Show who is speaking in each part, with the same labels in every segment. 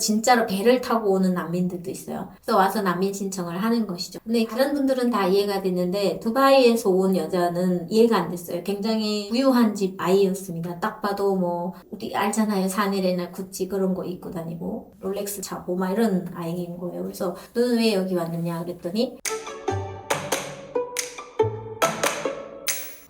Speaker 1: 진짜로 배를 타고 오는 난민들도 있어요. 그래서 와서 난민 신청을 하는 것이죠. 근데 다른 분들은 다 이해가 됐는데 두바이에서 온 여자는 이해가 안 됐어요. 굉장히 부유한 집 아이였습니다. 딱 봐도 뭐 우리 알잖아요. 샤넬이나 구찌 그런 거 입고 다니고 롤렉스 차고 막 이런 아이인 거예요. 그래서 너는 왜 여기 왔느냐 그랬더니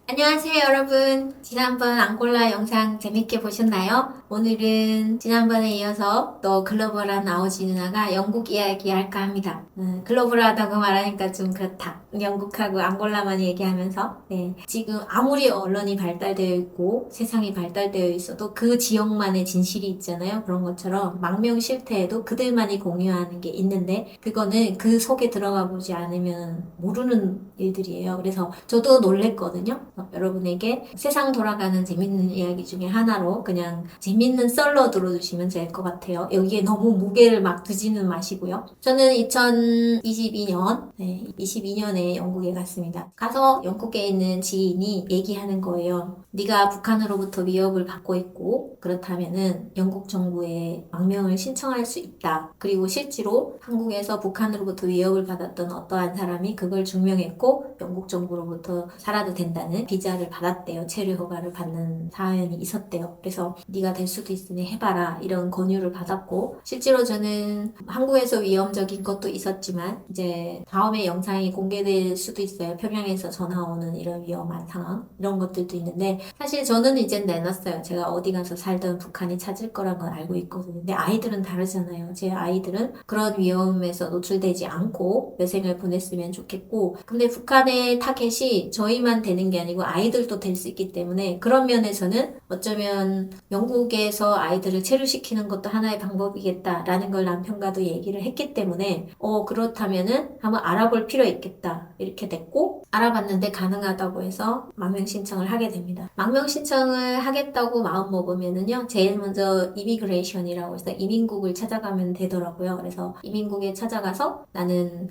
Speaker 1: 안녕하세요 여러분. 지난번 앙골라 영상 재밌게 보셨나요? 오늘은 지난번에 이어서 또 글로벌한 아오지 누나가 영국 이야기 할까 합니다. 글로벌하다고 말하니까 좀 그렇다. 영국하고 앙골라만 얘기하면서 지금 아무리 언론이 발달되어 있고 세상이 발달되어 있어도 그 지역만의 진실이 있잖아요. 그런 것처럼 망명 실태에도 그들만이 공유하는 게 있는데 그거는 그 속에 들어가 보지 않으면 모르는 일들이에요. 그래서 저도 놀랬거든요. 여러분에게 세상 돌아가는 재밌는 이야기 중에 하나로 그냥 재밌는 썰로 들어주시면 될 것 같아요. 여기에 너무 무게를 막 두지는 마시고요. 저는 2022년, 22년에 영국에 갔습니다. 가서 영국에 있는 지인이 얘기하는 거예요. 네가 북한으로부터 위협을 받고 있고 그렇다면은 영국 정부에 망명을 신청할 수 있다. 그리고 실제로 한국에서 북한으로부터 위협을 받았던 어떠한 사람이 그걸 증명했고 영국 정부로부터 살아도 된다는 비자를 받았대요. 체류 허가를 받는 사연이 있었대요. 그래서 네가 될 수도 있으니 해봐라 이런 권유를 받았고 실제로 저는 한국에서 위험적인 것도 있었지만 이제 다음에 영상이 공개될 수도 있어요. 평양에서 전화 오는 이런 위험한 상황 이런 것들도 있는데 사실 저는 이제 내놨어요. 제가 어디 가서 살던 북한이 찾을 거란 건 알고 있거든요. 근데 아이들은 다르잖아요. 제 아이들은 그런 위험에서 노출되지 않고 여생을 보냈으면 좋겠고 근데 북한의 타겟이 저희만 되는 게 아니고 아이들도 될 수 있기 때문에 그런 면에서는 어쩌면 영국에서 아이들을 체류시키는 것도 하나의 방법이겠다라는 걸 남편과도 얘기를 했기 때문에 그렇다면은 한번 알아볼 필요 있겠다 이렇게 됐고 알아봤는데 가능하다고 해서 망명 신청을 하게 됩니다. 망명 신청을 하겠다고 마음 먹으면은요 제일 먼저 이미그레이션이라고 해서 이민국을 찾아가면 되더라고요. 그래서 이민국에 찾아가서 나는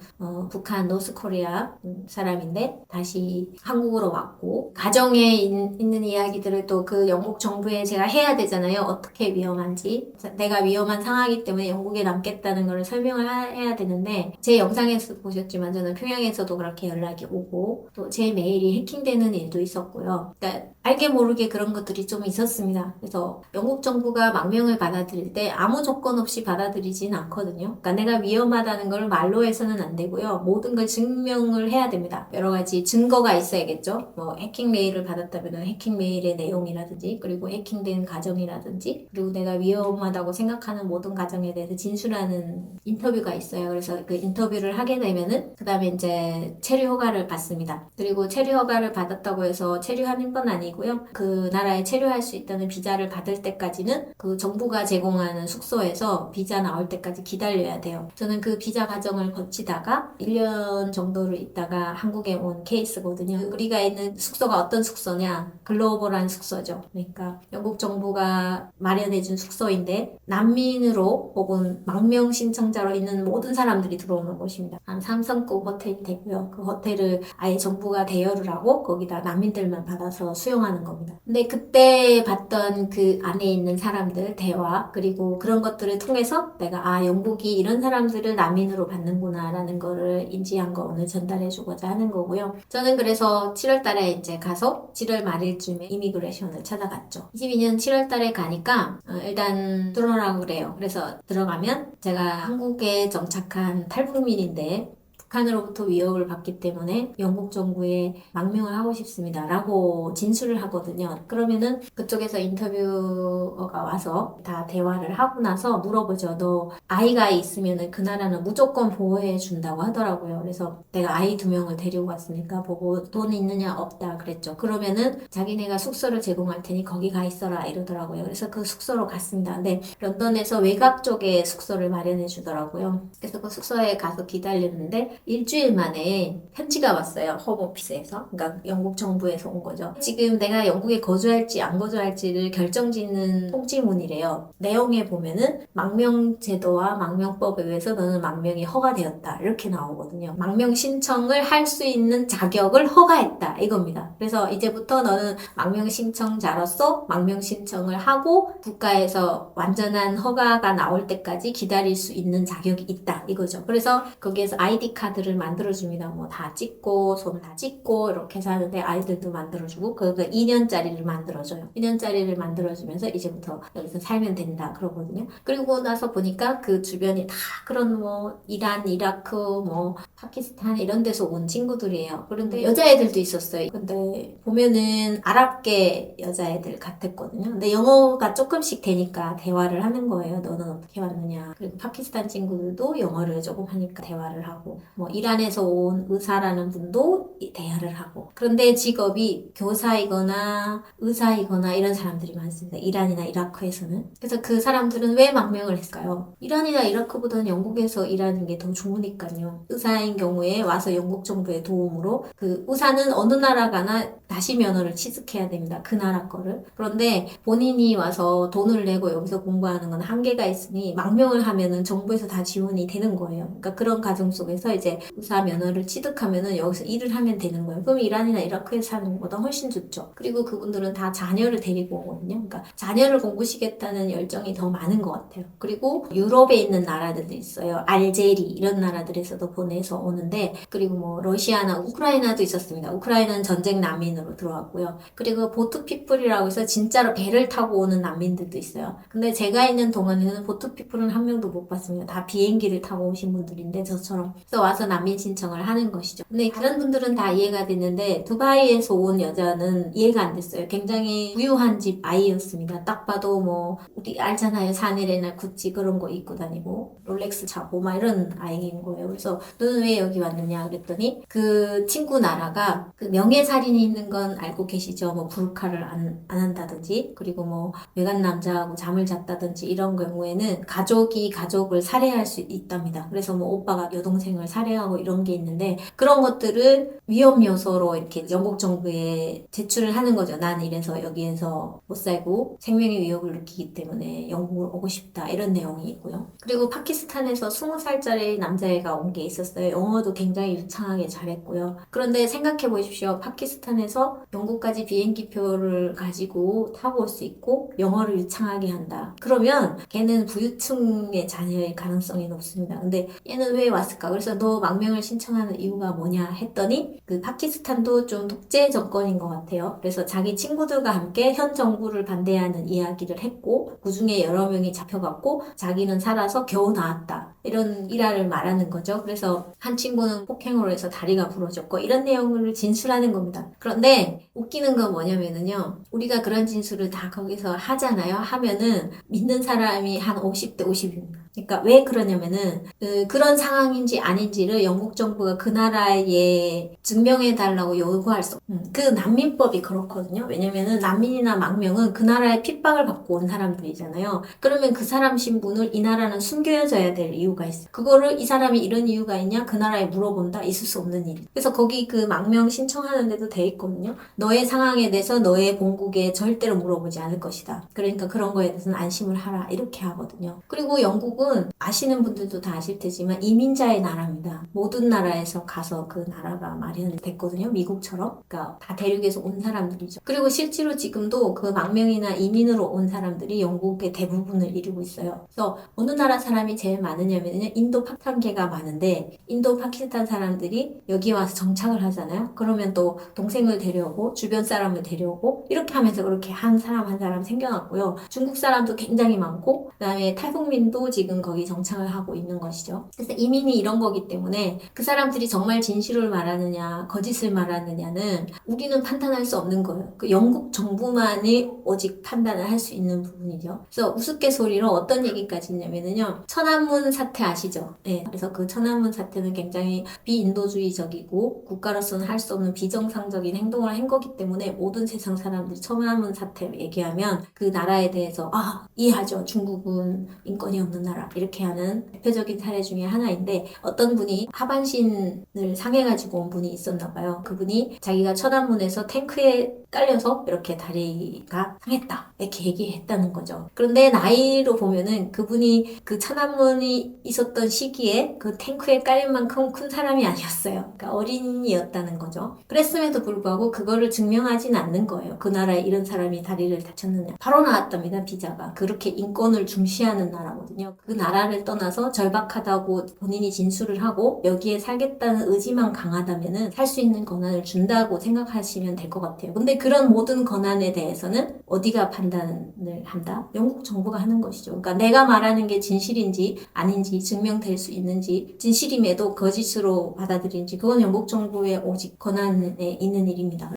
Speaker 1: 북한 노스코리아 사람인데 다시 한국으로 왔고 가정에 있는 이야기들을 또 그 영국 정부에 제가 해야 되잖아요. 어떻게 위험한지 내가 위험한 상황이기 때문에 영국에 남겠다는 걸 설명을 해야 되는데 제 영상에서 보셨지만 저는 평양에서도 그렇게 연락이 오고 또 제 메일이 해킹되는 일도 있었고요. 그러니까 알게 모르게 그런 것들이 좀 있었습니다. 그래서 영국 정부가 망명을 받아들일 때 아무 조건 없이 받아들이진 않거든요. 그러니까 내가 위험하다는 걸 말로 해서는 안 되고요. 모든 걸 증명을 해야 됩니다. 여러 가지 증거가 있어야겠죠. 뭐 해킹 메일을 받았다면 해킹 메일의 내용이라든지 그리고 해킹된 가정이라든지 그리고 내가 위험하다고 생각하는 모든 가정에 대해서 진술하는 인터뷰가 있어요. 그래서 그 인터뷰를 하게 되면은 그 다음에 이제 체류 허가를 받습니다. 그리고 체류 허가를 받았다고 해서 체류하는 건 아니고요. 그 나라에 체류할 수 있다는 비자를 받을 때까지는 그 정부가 제공하는 숙소에서 비자 나올 때까지 기다려야 돼요. 저는 그 비자 과정을 거치다가 1년 정도를 있다가 한국에 온 케이스거든요. 우리가 있는 숙소가 어떤 숙소냐? 글로벌한 숙소죠. 그러니까 영국 정부가 마련해준 숙소인데 난민으로 혹은 망명 신청자로 있는 모든 사람들이 들어오는 곳입니다. 한 3성급 호텔이 되고요. 그 호텔을 아예 정부가 대여를 하고 거기다 난민들만 받아서 수용하는 겁니다. 근데 그때 봤던 그 안에 있는 사람들 대화 그리고 그런 것들을 통해서 내가 영국이 이런 사람들을 난민으로 받는구나 라는 거를 인지한 거 오늘 전달해 주고자 하는 거고요. 저는 그래서 7월 달에 이제 가서 7월 말일쯤에 이미그레이션을 찾아갔죠. 22년 7월 달에 가니까 일단 들어오라고 그래요. 그래서 들어가면 제가 한국에 정착한 탈북민인데 북한으로부터 위협을 받기 때문에 영국 정부에 망명을 하고 싶습니다. 라고 진술을 하거든요. 그러면은 그쪽에서 인터뷰어가 와서 다 대화를 하고 나서 물어보죠. 너 아이가 있으면은 그 나라는 무조건 보호해 준다고 하더라고요. 그래서 내가 아이 2명을 데리고 갔으니까 보고 돈 있느냐 없다 그랬죠. 그러면은 자기네가 숙소를 제공할 테니 거기 가 있어라 이러더라고요. 그래서 그 숙소로 갔습니다. 근데 런던에서 외곽 쪽에 숙소를 마련해 주더라고요. 그래서 그 숙소에 가서 기다렸는데 일주일 만에 편지가 왔어요. 홈오피스에서. 그러니까 영국 정부에서 온 거죠. 지금 내가 영국에 거주할지 안 거주할지를 결정짓는 통지문이래요. 내용에 보면은 망명제도와 망명법에 의해서 너는 망명이 허가되었다. 이렇게 나오거든요. 망명 신청을 할 수 있는 자격을 허가했다. 이겁니다. 그래서 이제부터 너는 망명 신청자로서 망명 신청을 하고 국가에서 완전한 허가가 나올 때까지 기다릴 수 있는 자격이 있다. 이거죠. 그래서 거기에서 아이디 카드를 만들어줍니다. 뭐 다 찍고 손 다 찍고 이렇게 해서 하는데 아이들도 만들어주고 그거 2년짜리를 만들어줘요. 2년짜리를 만들어주면서 이제부터 여기서 살면 된다. 그러거든요. 그리고 나서 보니까 그 주변이 다 그런 뭐 이란, 이라크, 뭐 파키스탄 이런 데서 온 친구들이에요. 그런데 여자애들도 있었어요. 근데 보면은 아랍계 여자애들 같았거든요. 근데 영어가 조금씩 되니까 대화를 하는 거예요. 너는 어떻게 왔느냐. 그리고 파키스탄 친구들도 영어를 조금 하니까 대화를 하고 뭐 이란에서 온 의사라는 분도 대화를 하고 그런데 직업이 교사이거나 의사이거나 이런 사람들이 많습니다. 이란이나 이라크에서는. 그래서 그 사람들은 왜 망명을 했을까요? 이란이나 이라크보다는 영국에서 일하는 게 더 좋으니까요. 의사인 경우에 와서 영국 정부의 도움으로 그 의사는 어느 나라 가나 다시 면허를 취득해야 됩니다. 그 나라 거를. 그런데 본인이 와서 돈을 내고 여기서 공부하는 건 한계가 있으니 망명을 하면은 정부에서 다 지원이 되는 거예요. 그러니까 그런 과정 속에서 이제 의사 면허를 취득하면은 여기서 일을 하면 되는 거예요. 그럼 이란이나 이라크에서 사는 것보다 훨씬 좋죠. 그리고 그분들은 다 자녀를 데리고 오거든요. 그러니까 자녀를 공부시겠다는 열정이 더 많은 것 같아요. 그리고 유럽에 있는 나라들도 있어요. 알제리 이런 나라들에서도 보내서 오는데 그리고 뭐 러시아나 우크라이나도 있었습니다. 우크라이나는 전쟁 난민으로 들어왔고요. 그리고 보트피플이라고 해서 진짜로 배를 타고 오는 난민들도 있어요. 근데 제가 있는 동안에는 보트피플은 한 명도 못 봤습니다. 다 비행기를 타고 오신 분들인데 저처럼. 그래서 와서 난민 신청을 하는 것이죠. 근데 그런 분들은 다 이해가 됐는데 두바이에서 온 여자는 이해가 안 됐어요. 굉장히 부유한 집 아이였습니다. 딱 봐도 뭐 우리 알잖아요. 샤넬이나 구찌 그런 거 입고 다니고 롤렉스 차고 막 이런 아이인 거예요. 그래서 너는 왜 여기 왔느냐 그랬더니 그 친구 나라가 그 명예살인이 있는 건 알고 계시죠? 뭐 부르카를 안 한다든지 그리고 뭐 외간 남자하고 잠을 잤다든지 이런 경우에는 가족이 가족을 살해할 수 있답니다. 그래서 뭐 오빠가 여동생을 살해하고 이런 게 있는데 그런 것들을 위험 요소로 이렇게 영국 정부에 제출을 하는 거죠. 난 이래서 여기에서 못 살고 생명의 위협을 느끼기 때문에 영국을 오고 싶다 이런 내용이 있고요. 그리고 파키스탄에서 20살짜리 남자애가 온 게 있었어요. 영어도 굉장히 유창하게 잘했고요. 그런데 생각해 보십시오. 파키스탄에서 영국까지 비행기표를 가지고 타고 올 수 있고 영어를 유창하게 한다. 그러면 걔는 부유층의 자녀일 가능성이 높습니다. 근데 얘는 왜 왔을까? 그래서 너 망명을 신청하는 이유가 뭐냐 했더니 그 파키스탄도 좀 독재 정권인 것 같아요. 그래서 자기 친구들과 함께 현 정부를 반대하는 이야기를 했고 그 중에 여러 명이 잡혀갔고 자기는 살아서 겨우 나왔다. 이런 일화를 말하는 거죠. 그래서 한 친구는 폭행으로 해서 다리가 부러졌고 이런 내용을 진술하는 겁니다. 그런데 웃기는 건 뭐냐면은요. 우리가 그런 진술을 다 거기서 하잖아요. 하면은 믿는 사람이 한 50대 50입니다. 그러니까 왜 그러냐면은 그런 상황인지 아닌지를 영국 정부가 그 나라에 증명해 달라고 요구할 수 그 난민법이 그렇거든요. 왜냐면은 난민이나 망명은 그 나라에 핍박을 받고 온 사람들이잖아요. 그러면 그 사람 신분을 이 나라는 숨겨줘야 될 이유가 있어요. 그거를 이 사람이 이런 이유가 있냐? 그 나라에 물어본다? 있을 수 없는 일. 그래서 거기 그 망명 신청하는 데도 돼 있거든요. 너의 상황에 대해서 너의 본국에 절대로 물어보지 않을 것이다. 그러니까 그런 거에 대해서는 안심을 하라. 이렇게 하거든요. 그리고 영국은 아시는 분들도 다 아실 테지만 이민자의 나라입니다. 모든 나라에서 가서 그 나라가 마련됐거든요. 미국처럼. 그러니까 다 대륙에서 온 사람들이죠. 그리고 실제로 지금도 그 망명이나 이민으로 온 사람들이 영국의 대부분을 이루고 있어요. 그래서 어느 나라 사람이 제일 많으냐면 인도 파키스탄계가 많은데 인도 파키스탄 사람들이 여기 와서 정착을 하잖아요. 그러면 또 동생을 데려오고 주변 사람을 데려오고 이렇게 하면서 그렇게 한 사람 한 사람 생겨났고요. 중국 사람도 굉장히 많고 그다음에 탈북민도 지금 거기 정착을 하고 있는 것이죠. 그래서 이민이 이런 거기 때문에 그 사람들이 정말 진실을 말하느냐 거짓을 말하느냐는 우리는 판단할 수 없는 거예요. 그 영국 정부만이 오직 판단을 할 수 있는 부분이죠. 그래서 우스갯소리로 어떤 얘기까지 있냐면요. 천안문 사태 아시죠? 네. 그래서 그 천안문 사태는 굉장히 비인도주의적이고 국가로서는 할 수 없는 비정상적인 행동을 한 거기 때문에 모든 세상 사람들이 천안문 사태를 얘기하면 그 나라에 대해서 이해하죠. 중국은 인권이 없는 나라 받아라 이렇게 하는 대표적인 사례 중에 하나인데, 어떤 분이 하반신을 상해가지고 온 분이 있었나 봐요. 그분이 자기가 천안문에서 탱크에 깔려서 이렇게 다리가 상했다 이렇게 얘기했다는 거죠. 그런데 나이로 보면은 그분이 그 천안문이 있었던 시기에 그 탱크에 깔린 만큼 큰 사람이 아니었어요. 그러니까 어린이였다는 거죠. 그랬음에도 불구하고 그거를 증명하진 않는 거예요. 그 나라에 이런 사람이 다리를 다쳤느냐. 바로 나왔답니다. 비자가. 그렇게 인권을 중시하는 나라거든요. 그 나라를 떠나서 절박하다고 본인이 진술을 하고 여기에 살겠다는 의지만 강하다면은 살 수 있는 권한을 준다고 생각하시면 될 것 같아요. 근데 그런 모든 권한에 대해서는 어디가 판단을 한다? 영국 정부가 하는 것이죠. 그러니까 내가 말하는 게 진실인지 아닌지 증명될 수 있는지, 진실임에도 거짓으로 받아들인지, 그건 영국 정부의 오직 권한에 있는 일입니다.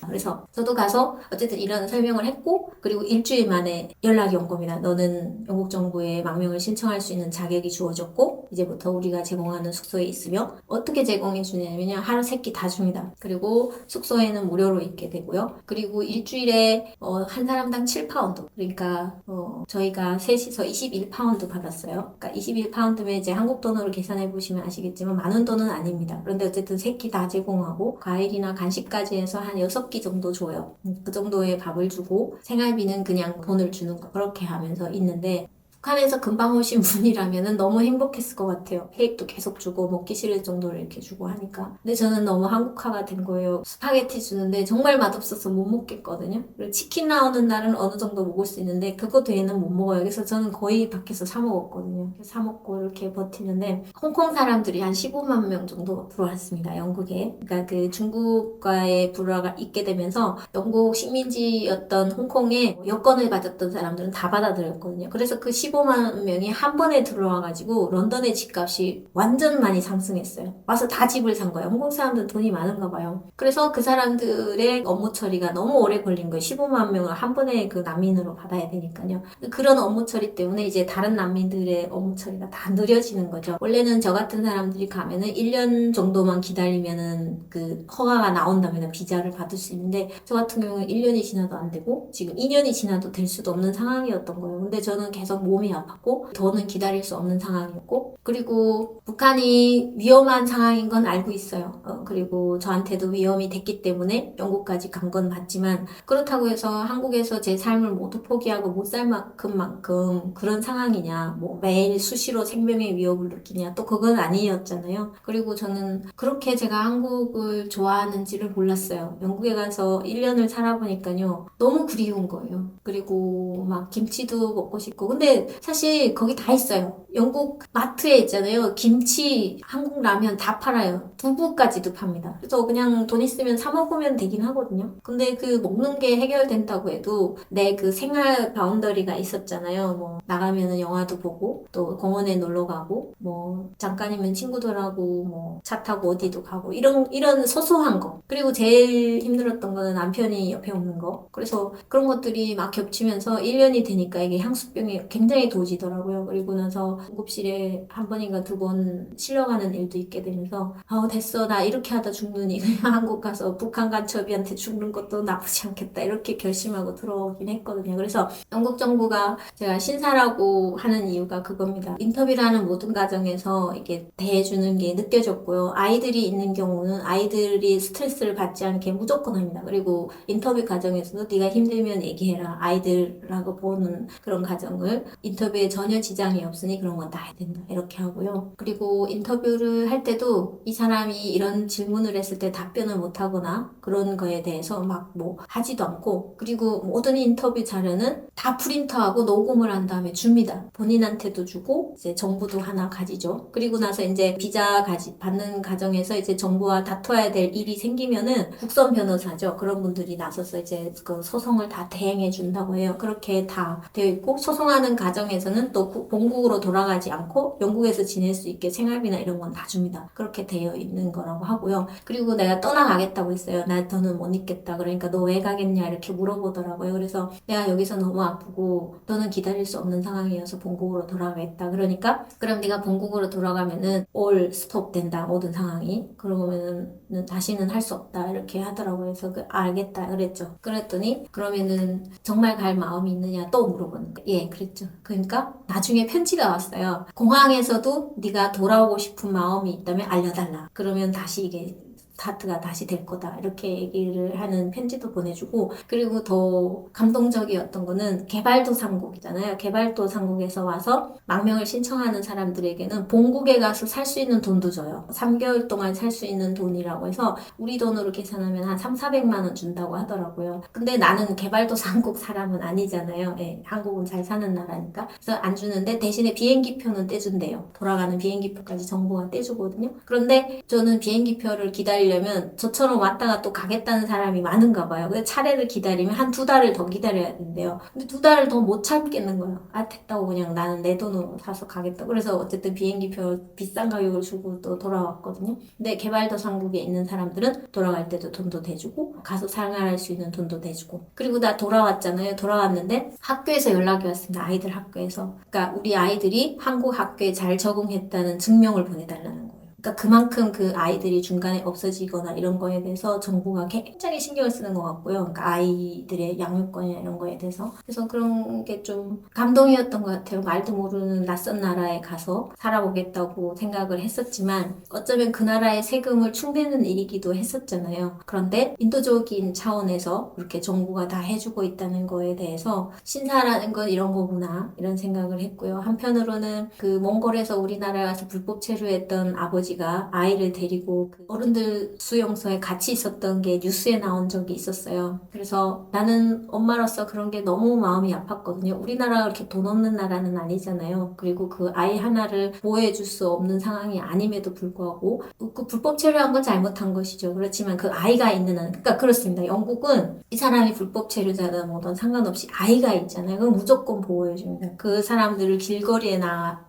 Speaker 1: 그래서 저도 가서 어쨌든 이런 설명을 했고, 그리고 일주일 만에 연락이 온 겁니다. 너는 영국 정부에 망명을 신청할 수 있는 자격이 주어졌고 이제부터 우리가 제공하는 숙소에 있으며, 어떻게 제공해 주냐면 하루 3끼 다 줍니다. 그리고 숙소에는 무료로 있게 되고요. 그리고 일주일에 한 사람당 7파운드, 그러니까 저희가 셋이서 21파운드 받았어요. 그러니까 21파운드면 이제 한국 돈으로 계산해 보시면 아시겠지만 많은 돈은 아닙니다. 그런데 어쨌든 3끼 다 제공하고 과일이나 간식까지 해서 한 6끼 정도 줘요. 그 정도의 밥을 주고 생활비는 그냥 돈을 주는 거, 그렇게 하면서 있는데, 북한에서 금방 오신 분이라면 너무 행복했을 것 같아요. 케이크도 계속 주고 먹기 싫을 정도로 이렇게 주고 하니까. 근데 저는 너무 한국화가 된 거예요. 스파게티 주는데 정말 맛없어서 못 먹겠거든요. 그리고 치킨 나오는 날은 어느 정도 먹을 수 있는데 그거 외에는 못 먹어요. 그래서 저는 거의 밖에서 사 먹었거든요. 사 먹고 이렇게 버티는데, 홍콩 사람들이 한 15만 명 정도 들어왔습니다. 영국에. 그러니까 그 중국과의 불화가 있게 되면서 영국 식민지였던 홍콩에 여권을 가졌던 사람들은 다 받아들였거든요. 그래서 그 15만 명이 한 번에 들어와가지고 런던의 집값이 완전 많이 상승했어요. 와서 다 집을 산 거예요. 홍콩 사람들은 돈이 많은가 봐요. 그래서 그 사람들의 업무 처리가 너무 오래 걸린 거예요. 15만 명을 한 번에 그 난민으로 받아야 되니까요. 그런 업무 처리 때문에 이제 다른 난민들의 업무 처리가 다 느려지는 거죠. 원래는 저 같은 사람들이 가면은 1년 정도만 기다리면은 그 허가가 나온다면 비자를 받을 수 있는데, 저 같은 경우는 1년이 지나도 안 되고 지금 2년이 지나도 될 수도 없는 상황이었던 거예요. 근데 저는 계속 몸이 아팠고 더는 기다릴 수 없는 상황이었고, 그리고 북한이 위험한 상황인 건 알고 있어요. 그리고 저한테도 위험이 됐기 때문에 영국까지 간 건 맞지만, 그렇다고 해서 한국에서 제 삶을 모두 포기하고 못 살 만큼 그런 상황이냐, 뭐 매일 수시로 생명의 위협을 느끼냐, 또 그건 아니었잖아요. 그리고 저는 그렇게 제가 한국을 좋아하는지를 몰랐어요. 영국에 가서 1년을 살아보니까요, 너무 그리운 거예요. 그리고 막 김치도 먹고 싶고. 근데 사실 거기 다 있어요. 영국 마트에 있잖아요. 김치, 한국 라면 다 팔아요. 두부까지도 팝니다. 그래서 그냥 돈 있으면 사 먹으면 되긴 하거든요. 근데 그 먹는 게 해결된다고 해도 내 그 생활 바운더리가 있었잖아요. 뭐 나가면은 영화도 보고 또 공원에 놀러 가고 뭐 잠깐이면 친구들하고 뭐 차 타고 어디도 가고, 이런 소소한 거. 그리고 제일 힘들었던 거는 남편이 옆에 없는 거. 그래서 그런 것들이 막 겹치면서 1년이 되니까 이게 향수병이 굉장히 도지더라고요. 그리고 나서 응급실에 한 번인가 2번 실려가는 일도 있게 되면서, 됐어, 나 이렇게 하다 죽느니 그냥 한국 가서 북한 간첩이한테 죽는 것도 나쁘지 않겠다, 이렇게 결심하고 들어오긴 했거든요. 그래서 영국 정부가 제가 신사라고 하는 이유가 그겁니다. 인터뷰라는 모든 과정에서 이게 대해주는 게 느껴졌고요. 아이들이 있는 경우는 아이들이 스트레스를 받지 않게 무조건 합니다. 그리고 인터뷰 과정에서도 네가 힘들면 얘기해라, 아이들하고 보는 그런 과정을, 인터뷰에 전혀 지장이 없으니 그런 건 다 해야 된다, 이렇게 하고요. 그리고 인터뷰를 할 때도 이 사람이 이런 질문을 했을 때 답변을 못하거나 그런 거에 대해서 막 뭐 하지도 않고, 그리고 모든 인터뷰 자료는 다 프린터하고 녹음을 한 다음에 줍니다. 본인한테도 주고 이제 정부도 하나 가지죠. 그리고 나서 이제 비자 받는 과정에서 이제 정부와 다투어야 될 일이 생기면은 국선 변호사죠. 그런 분들이 나서서 이제 그 소송을 다 대행해 준다고 해요. 그렇게 다 되어 있고, 소송하는 과정 과정에서는 또 본국으로 돌아가지 않고 영국에서 지낼 수 있게 생활비나 이런 건 다 줍니다. 그렇게 되어 있는 거라고 하고요. 그리고 내가 떠나가겠다고 했어요. 나 더는 못 있겠다. 그러니까 너 왜 가겠냐 이렇게 물어보더라고요. 그래서 내가 여기서 너무 아프고 너는 기다릴 수 없는 상황이어서 본국으로 돌아가겠다. 그러니까 그럼 네가 본국으로 돌아가면은 올 스톱 된다. 모든 상황이. 그러면은 다시는 할 수 없다. 이렇게 하더라고요. 그래서 알겠다. 그랬죠. 그랬더니 그러면은 정말 갈 마음이 있느냐 또 물어보는 거예요. 예, 그랬죠. 그러니까 나중에 편지가 왔어요. 공항에서도 네가 돌아오고 싶은 마음이 있다면 알려달라. 그러면 다시 이게 스타트가 다시 될 거다. 이렇게 얘기를 하는 편지도 보내주고, 그리고 더 감동적이었던 거는 개발도상국이잖아요. 개발도상국에서 와서 망명을 신청하는 사람들에게는 본국에 가서 살 수 있는 돈도 줘요. 3개월 동안 살 수 있는 돈이라고 해서 우리 돈으로 계산하면 한 3, 400만 원 준다고 하더라고요. 근데 나는 개발도상국 사람은 아니잖아요. 예, 한국은 잘 사는 나라니까. 그래서 안 주는데 대신에 비행기표는 떼준대요. 돌아가는 비행기표까지 정부가 떼주거든요. 그런데 저는 비행기표를 기다리려면 저처럼 왔다가 또 가겠다는 사람이 많은가 봐요. 근데 차례를 기다리면 한 2달을 더 기다려야 된대요. 근데 2달을 더 못 참겠는 거예요. 아, 됐다고 그냥 나는 내 돈으로 사서 가겠다. 그래서 어쨌든 비행기표 비싼 가격을 주고 또 돌아왔거든요. 근데 개발도상국에 있는 사람들은 돌아갈 때도 돈도 대주고 가서 생활할 수 있는 돈도 대주고, 그리고 나 돌아왔잖아요. 돌아왔는데 학교에서 연락이 왔습니다. 아이들 학교에서. 그러니까 우리 아이들이 한국 학교에 잘 적응했다는 증명을 보내달라는 거예요. 그러니까 그만큼 그 아이들이 중간에 없어지거나 이런 거에 대해서 정부가 굉장히 신경을 쓰는 것 같고요. 그러니까 아이들의 양육권이나 이런 거에 대해서. 그래서 그런 게 좀 감동이었던 것 같아요. 말도 모르는 낯선 나라에 가서 살아보겠다고 생각을 했었지만 어쩌면 그 나라의 세금을 충내는 일이기도 했었잖아요. 그런데 인도적인 차원에서 그렇게 정부가 다 해주고 있다는 거에 대해서 신사라는 건 이런 거구나 이런 생각을 했고요. 한편으로는 그 몽골에서 우리나라에 와서 불법 체류했던 아버지가 아이를 데리고 그 어른들 수용소에 같이 있었던 게 뉴스에 나온 적이 있었어요. 그래서 나는 엄마로서 그런 게 너무 마음이 아팠거든요. 우리나라가 그렇게 돈 없는 나라는 아니잖아요. 그리고 그 아이 하나를 보호해줄 수 없는 상황이 아님에도 불구하고 그 불법 체류한 건 잘못한 것이죠. 그렇지만 그 아이가 있는 한, 그러니까 그렇습니다. 영국은 이 사람이 불법 체류자든 뭐든 상관없이 아이가 있잖아요. 그건 무조건 보호해줍니다. 그 사람들을 길거리에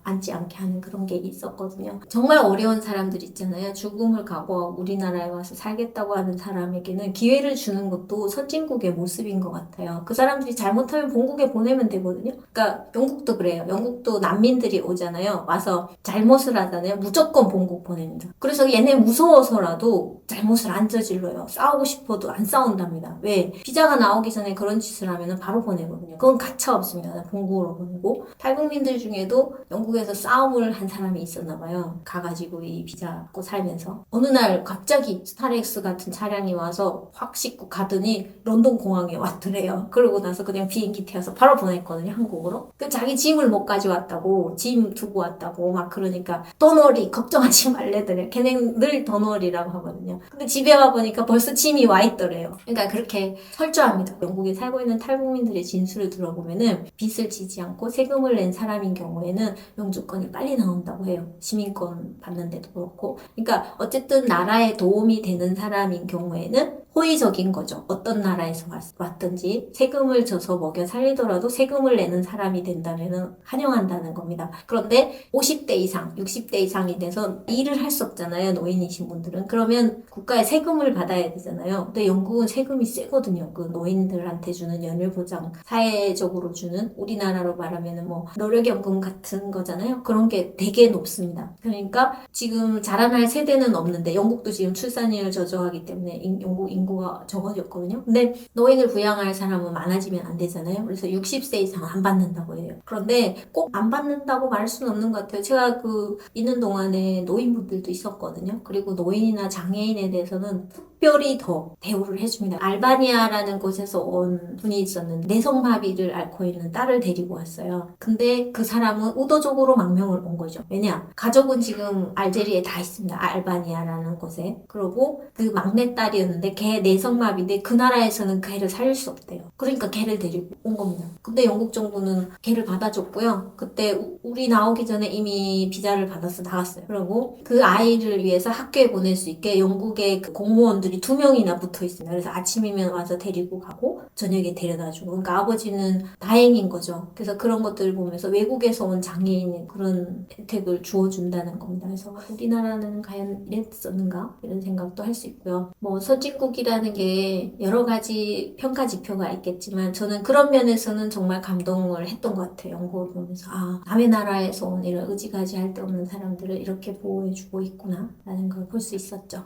Speaker 1: 앉지 않게 하는 그런 게 있었거든요. 정말 어려운 사람들 있잖아요. 죽음을 각오하고 우리나라에 와서 살겠다고 하는 사람에게는 기회를 주는 것도 선진국의 모습인 것 같아요. 그 사람들이 잘못하면 본국에 보내면 되거든요. 그러니까 영국도 그래요. 영국도 난민들이 오잖아요. 와서 잘못을 하잖아요. 무조건 본국 보냅니다. 그래서 얘네 무서워서라도 잘못을 안 저질러요. 싸우고 싶어도 안 싸운답니다. 왜? 비자가 나오기 전에 그런 짓을 하면 바로 보내거든요. 그건 가차 없습니다. 본국으로 보내고. 탈북민들 중에도 영국에서 싸움을 한 사람이 있었나 봐요. 가가지고 이 비자 갖고 살면서 어느 날 갑자기 스타렉스 같은 차량이 와서 확 싣고 가더니 런던 공항에 왔더래요. 그러고 나서 그냥 비행기 태워서 바로 보냈거든요. 한국으로. 그 자기 짐을 못 가져왔다고, 짐 두고 왔다고 막 그러니까 더너리 걱정하지 말래더래요. 걔는 늘 더너리라고 하거든요. 근데 집에 와보니까 벌써 짐이 와 있더래요. 그러니까 그렇게 철저합니다. 영국에 살고 있는 탈북민들의 진술을 들어보면은 빚을 지지 않고 세금을 낸 사람인 경우에는 영주권이 빨리 나온다고 해요. 시민권 받는데도 그렇고. 그러니까 어쨌든 나라에 도움이 되는 사람인 경우에는 호의적인 거죠. 어떤 나라에서 왔든지 세금을 져서 먹여 살리더라도 세금을 내는 사람이 된다면 환영한다는 겁니다. 그런데 50대 이상, 60대 이상이 돼서 일을 할 수 없잖아요. 노인이신 분들은. 그러면 국가에 세금을 받아야 되잖아요. 근데 영국은 세금이 세거든요. 그 노인들한테 주는 연료보장, 사회적으로 주는, 우리나라로 말하면 뭐 노령연금 같은 거잖아요. 그런 게 되게 높습니다. 그러니까 지금 자라날 세대는 없는데 영국도 지금 출산율 저조하기 때문에 영국 인구가 적어졌거든요. 근데 노인을 부양할 사람은 많아지면 안 되잖아요. 그래서 60세 이상 안 받는다고 해요. 그런데 꼭 안 받는다고 말할 수는 없는 것 같아요. 제가 그 있는 동안에 노인분들도 있었거든요. 그리고 노인이나 장애인에 대해서는 특별히 더 대우를 해줍니다. 알바니아라는 곳에서 온 분이 있었는데 내성마비를 앓고 있는 딸을 데리고 왔어요. 근데 그 사람은 의도적으로 망명을 온 거죠. 왜냐? 가족은 지금 알제리에 다 있습니다. 알바니아라는 곳에. 그리고 그 막내딸이었는데 걔 내성마비인데 그 나라에서는 걔를 살릴 수 없대요. 그러니까 걔를 데리고 온 겁니다. 근데 영국 정부는 걔를 받아줬고요. 그때 우리 나오기 전에 이미 비자를 받아서 나갔어요. 그리고 그 아이를 위해서 학교에 보낼 수 있게 영국의 그 공무원들이 아들이 2명이나 붙어 있습니다. 그래서 아침이면 와서 데리고 가고 저녁에 데려다 주고. 그러니까 아버지는 다행인 거죠. 그래서 그런 것들을 보면서 외국에서 온 장애인의 그런 혜택을 주어준다는 겁니다. 그래서 우리나라는 과연 이랬었는가? 이런 생각도 할 수 있고요. 뭐 선진국이라는 게 여러 가지 평가 지표가 있겠지만 저는 그런 면에서는 정말 감동을 했던 것 같아요. 연구를 보면서 남의 나라에서 온 이런 의지가지 할 데 없는 사람들을 이렇게 보호해주고 있구나 라는 걸 볼 수 있었죠.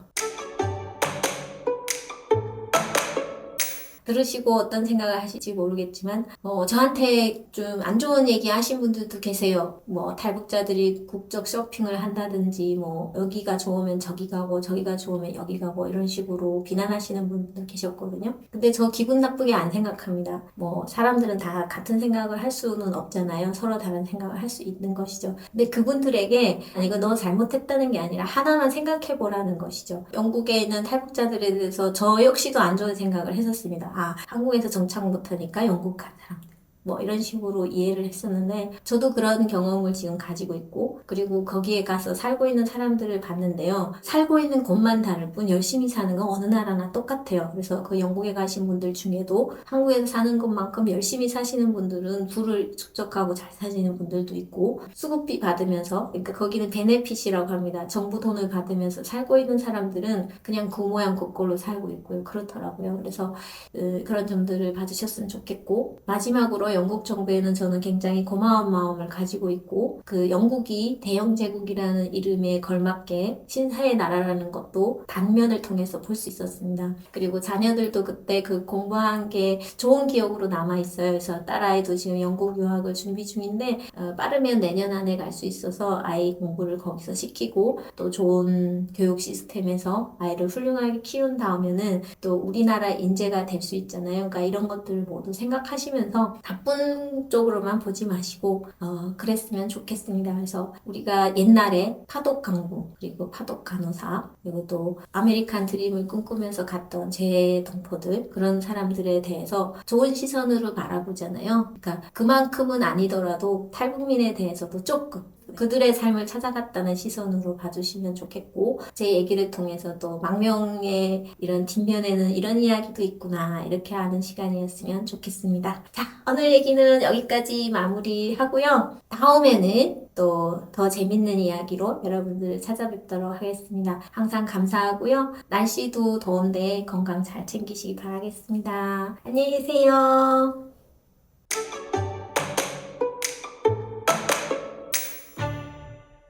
Speaker 1: 들으시고 어떤 생각을 하실지 모르겠지만 저한테 좀 안 좋은 얘기 하신 분들도 계세요. 뭐 탈북자들이 국적 쇼핑을 한다든지 뭐 여기가 좋으면 저기 가고 저기가 좋으면 여기 가고 이런 식으로 비난하시는 분들도 계셨거든요. 근데 저 기분 나쁘게 안 생각합니다. 뭐 사람들은 다 같은 생각을 할 수는 없잖아요. 서로 다른 생각을 할 수 있는 것이죠. 근데 그분들에게 이거 너 잘못했다는 게 아니라 하나만 생각해 보라는 것이죠. 영국에 있는 탈북자들에 대해서 저 역시도 안 좋은 생각을 했었습니다. 한국에서 정착 못하니까 영국 간 사람. 뭐 이런 식으로 이해를 했었는데 저도 그런 경험을 지금 가지고 있고 그리고 거기에 가서 살고 있는 사람들을 봤는데요. 살고 있는 곳만 다를 뿐 열심히 사는 건 어느 나라나 똑같아요. 그래서 그 영국에 가신 분들 중에도 한국에서 사는 것만큼 열심히 사시는 분들은 부를 축적하고 잘 사시는 분들도 있고 수급비 받으면서 그러니까 거기는 베네핏이라고 합니다. 정부 돈을 받으면서 살고 있는 사람들은 그냥 그 모양 그 꼴로 살고 있고요. 그렇더라고요. 그래서 그런 점들을 봐주셨으면 좋겠고 마지막으로 영국 정부에는 저는 굉장히 고마운 마음을 가지고 있고 그 영국이 대영 제국이라는 이름에 걸맞게 신사의 나라라는 것도 단면을 통해서 볼 수 있었습니다. 그리고 자녀들도 그때 그 공부한 게 좋은 기억으로 남아 있어요. 그래서 딸아이도 지금 영국 유학을 준비 중인데 빠르면 내년 안에 갈 수 있어서 아이 공부를 거기서 시키고 또 좋은 교육 시스템에서 아이를 훌륭하게 키운 다음에는 또 우리나라 인재가 될 수 있잖아요. 그러니까 이런 것들을 모두 생각하시면서 나쁜 쪽으로만 보지 마시고 그랬으면 좋겠습니다. 그래서 우리가 옛날에 파독 강부 그리고 파독 간호사 그리고 또 아메리칸 드림을 꿈꾸면서 갔던 재동포들 그런 사람들에 대해서 좋은 시선으로 바라보잖아요. 그러니까 그만큼은 아니더라도 탈북민에 대해서도 조금 그들의 삶을 찾아갔다는 시선으로 봐주시면 좋겠고 제 얘기를 통해서 또 망명의 이런 뒷면에는 이런 이야기도 있구나 이렇게 하는 시간이었으면 좋겠습니다. 자, 오늘 얘기는 여기까지 마무리하고요. 다음에는 또 더 재밌는 이야기로 여러분들을 찾아뵙도록 하겠습니다. 항상 감사하고요. 날씨도 더운데 건강 잘 챙기시기 바라겠습니다. 안녕히 계세요.